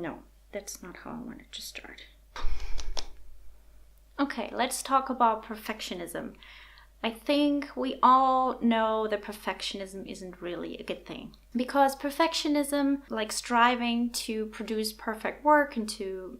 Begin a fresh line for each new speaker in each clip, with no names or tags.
No, that's not how I wanted to start. Okay, let's talk about perfectionism. I think we all know that perfectionism isn't really a good thing. Because perfectionism, like striving to produce perfect work and to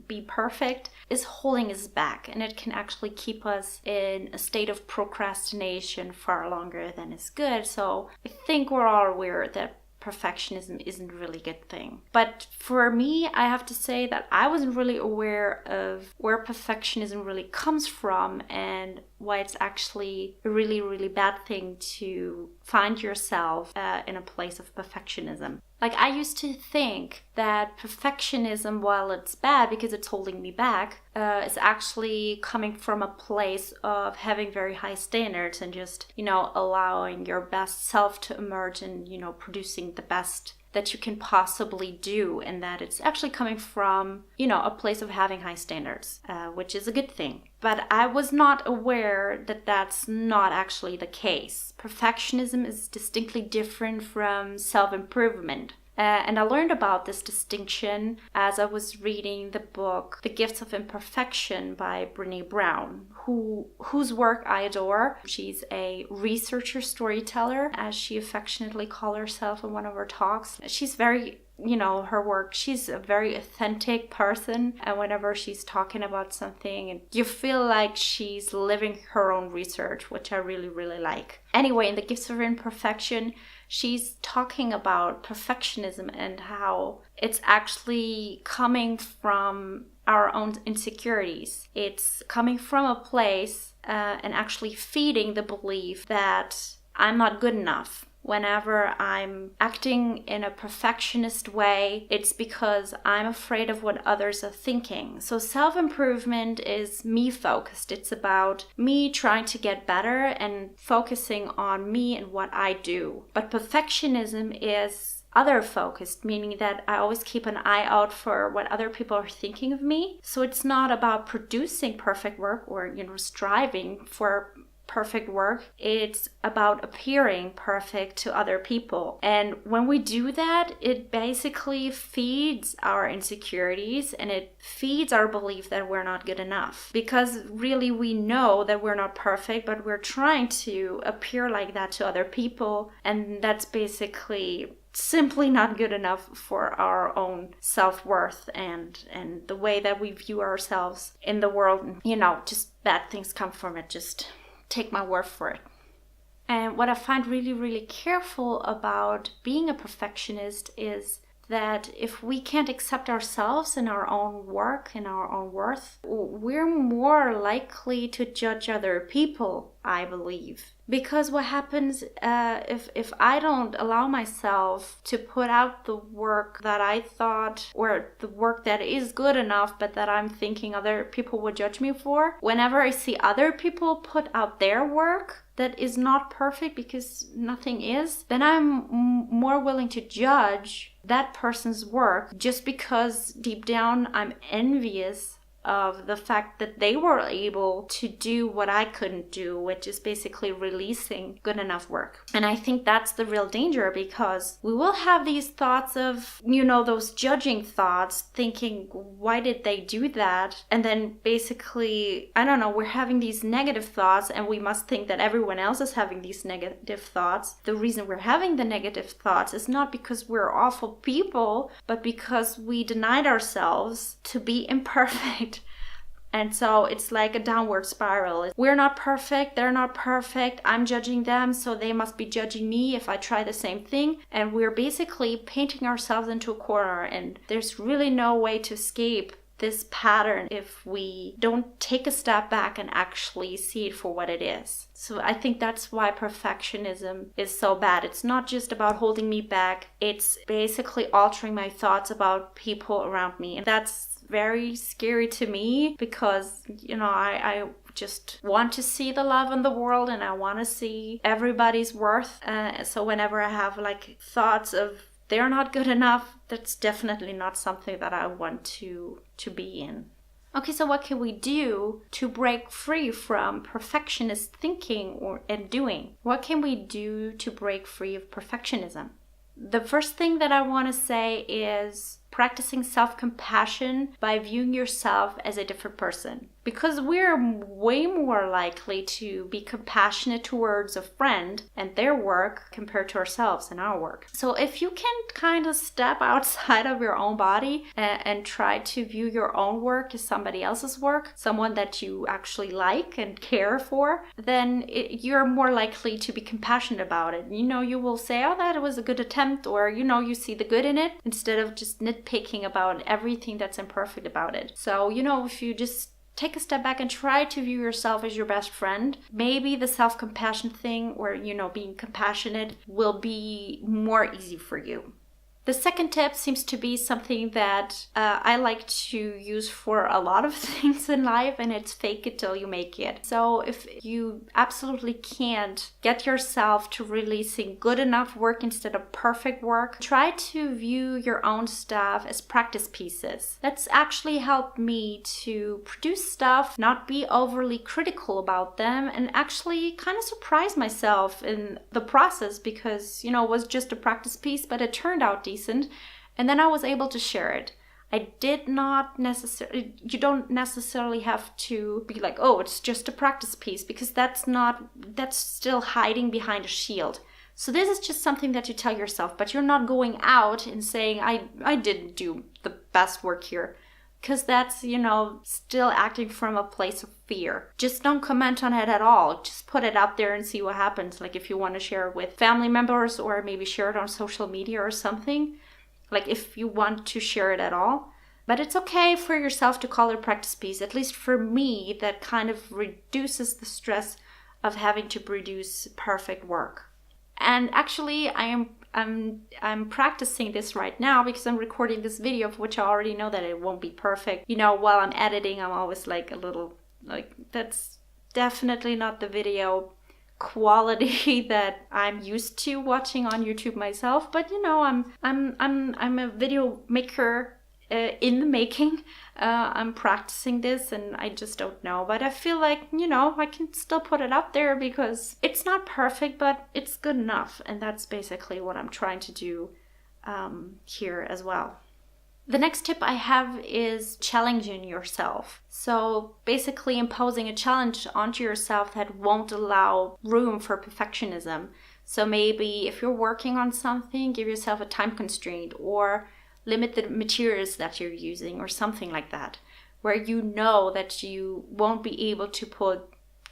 be perfect, is holding us back. And it can actually keep us in a state of procrastination far longer than is good. So I think we're all aware that perfectionism isn't really a good thing. But for me, I have to say that I wasn't really aware of where perfectionism really comes from and why it's actually a really, really bad thing to find yourself in a place of perfectionism. Like, I used to think that perfectionism, while it's bad because it's holding me back, is actually coming from a place of having very high standards and just, allowing your best self to emerge and, producing the best that you can possibly do, and that it's actually coming from, a place of having high standards, which is a good thing. But I was not aware that that's not actually the case. Perfectionism is distinctly different from self-improvement. And I learned about this distinction as I was reading the book The Gifts of Imperfection by Brené Brown, whose work I adore. She's a researcher storyteller, as she affectionately calls herself in one of her talks. She's very her work, she's a very authentic person, and whenever she's talking about something, you feel like she's living her own research, which I really, really like. Anyway, in The Gifts of Imperfection, she's talking about perfectionism and how it's actually coming from our own insecurities. It's coming from a place and actually feeding the belief that I'm not good enough. Whenever I'm acting in a perfectionist way, it's because I'm afraid of what others are thinking. So self-improvement is me-focused. It's about me trying to get better and focusing on me and what I do. But perfectionism is other-focused, meaning that I always keep an eye out for what other people are thinking of me. So it's not about producing perfect work or, striving for perfect work. It's about appearing perfect to other people. And when we do that, it basically feeds our insecurities and it feeds our belief that we're not good enough. Because really we know that we're not perfect, but we're trying to appear like that to other people. And that's basically simply not good enough for our own self-worth and the way that we view ourselves in the world. Just bad things come from it. Just take my word for it. And what I find really, really careful about being a perfectionist is that if we can't accept ourselves and our own work and our own worth, we're more likely to judge other people, I believe. Because what happens if I don't allow myself to put out the work that I thought, or the work that is good enough but that I'm thinking other people would judge me for, whenever I see other people put out their work that is not perfect, because nothing is, then I'm more willing to judge that person's work just because deep down I'm envious of the fact that they were able to do what I couldn't do, which is basically releasing good enough work. And I think that's the real danger, because we will have these thoughts of, those judging thoughts, thinking, why did they do that? And then basically, we're having these negative thoughts and we must think that everyone else is having these negative thoughts. The reason we're having the negative thoughts is not because we're awful people, but because we denied ourselves to be imperfect. And so it's like a downward spiral. We're not perfect, they're not perfect, I'm judging them, so they must be judging me if I try the same thing. And we're basically painting ourselves into a corner, and there's really no way to escape this pattern if we don't take a step back and actually see it for what it is. So I think that's why perfectionism is so bad. It's not just about holding me back, it's basically altering my thoughts about people around me. And that's very scary to me, because I just want to see the love in the world and I want to see everybody's worth. So whenever I have thoughts of they're not good enough, that's definitely not something that I want to be in. Okay, so what can we do to break free from perfectionist thinking and doing? What can we do to break free of perfectionism? The first thing that I want to say is practicing self-compassion by viewing yourself as a different person. Because we're way more likely to be compassionate towards a friend and their work compared to ourselves and our work. So if you can kind of step outside of your own body and try to view your own work as somebody else's work, someone that you actually like and care for, then you're more likely to be compassionate about it. You will say, oh, that was a good attempt, or, you see the good in it, instead of just nitpicking about everything that's imperfect about it. So, if you just take a step back and try to view yourself as your best friend, maybe the self-compassion thing, or, being compassionate, will be more easy for you. The second tip seems to be something that I like to use for a lot of things in life, and it's fake it till you make it. So if you absolutely can't get yourself to releasing good enough work instead of perfect work, try to view your own stuff as practice pieces. That's actually helped me to produce stuff, not be overly critical about them, and actually kind of surprise myself in the process, because, it was just a practice piece, but it turned out decent. And then I was able to share it. You don't necessarily have to be like, oh, it's just a practice piece, because that's still hiding behind a shield. So this is just something that you tell yourself, but you're not going out and saying, I didn't do the best work here, because that's, still acting from a place of fear. Just don't comment on it at all. Just put it out there and see what happens. Like if you want to share it with family members, or maybe share it on social media or something, like if you want to share it at all. But it's okay for yourself to call it a practice piece. At least for me, that kind of reduces the stress of having to produce perfect work. And actually, I'm practicing this right now, because I'm recording this video, of which I already know that it won't be perfect. While I'm editing, I'm always like a little, like, that's definitely not the video quality that I'm used to watching on YouTube myself. But I'm a video maker in the making. I'm practicing this, and I just don't know. But I feel like, I can still put it out there, because it's not perfect, but it's good enough. And that's basically what I'm trying to do here as well. The next tip I have is challenging yourself. So basically imposing a challenge onto yourself that won't allow room for perfectionism. So maybe if you're working on something, give yourself a time constraint, or limit the materials that you're using, or something like that, where you know that you won't be able to put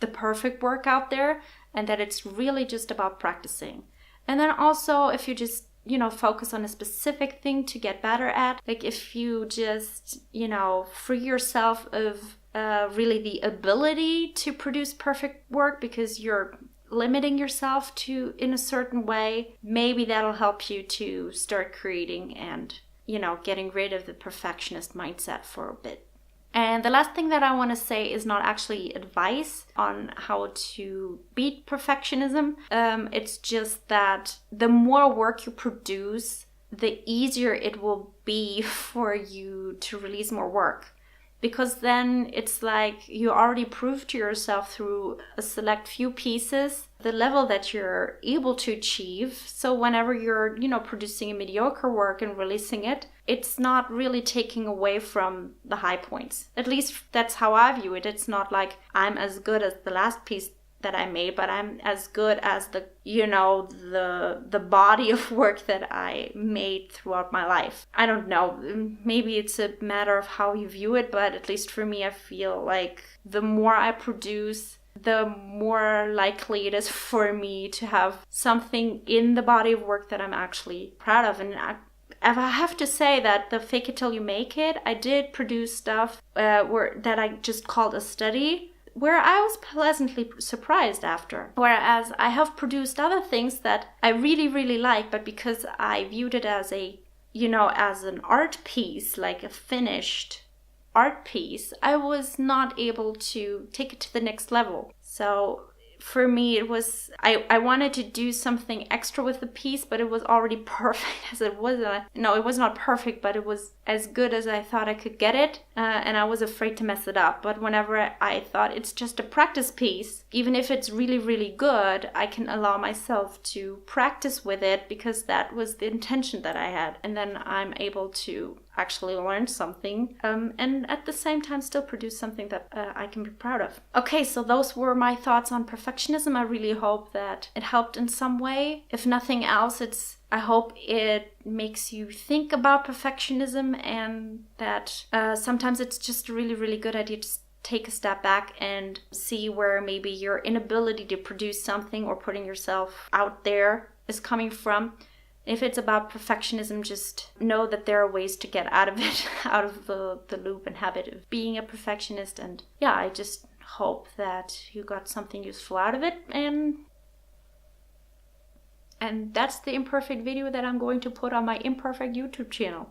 the perfect work out there, and that it's really just about practicing. And then also, if you just focus on a specific thing to get better at, like if you just free yourself of really the ability to produce perfect work because you're limiting yourself to in a certain way, maybe that'll help you to start creating and getting rid of the perfectionist mindset for a bit. And the last thing that I want to say is not actually advice on how to beat perfectionism. It's just that the more work you produce, the easier it will be for you to release more work. Because then it's like you already proved to yourself through a select few pieces the level that you're able to achieve. So whenever you're, producing a mediocre work and releasing it, it's not really taking away from the high points. At least that's how I view it. It's not like I'm as good as the last piece that I made, but I'm as good as the body of work that I made throughout my life. I don't know. Maybe it's a matter of how you view it, but at least for me, I feel like the more I produce, the more likely it is for me to have something in the body of work that I'm actually proud of. And I have to say that the fake it till you make it, I did produce stuff that I just called a study, where I was pleasantly surprised after. Whereas I have produced other things that I really, really like, but because I viewed it as as an art piece, like a finished art piece, I was not able to take it to the next level. So for me, it was, I wanted to do something extra with the piece, but it was already perfect as it was. No, it was not perfect, but it was as good as I thought I could get it. And I was afraid to mess it up. But whenever I thought it's just a practice piece, even if it's really, really good, I can allow myself to practice with it because that was the intention that I had. And then I'm able to actually learn something and at the same time still produce something that I can be proud of. Okay, so those were my thoughts on perfectionism. I really hope that it helped in some way. If nothing else, I hope it makes you think about perfectionism, and that sometimes it's just a really, really good idea to take a step back and see where maybe your inability to produce something or putting yourself out there is coming from. If it's about perfectionism, just know that there are ways to get out of it, out of the loop and habit of being a perfectionist. And yeah, I just hope that you got something useful out of it. And that's the imperfect video that I'm going to put on my imperfect YouTube channel.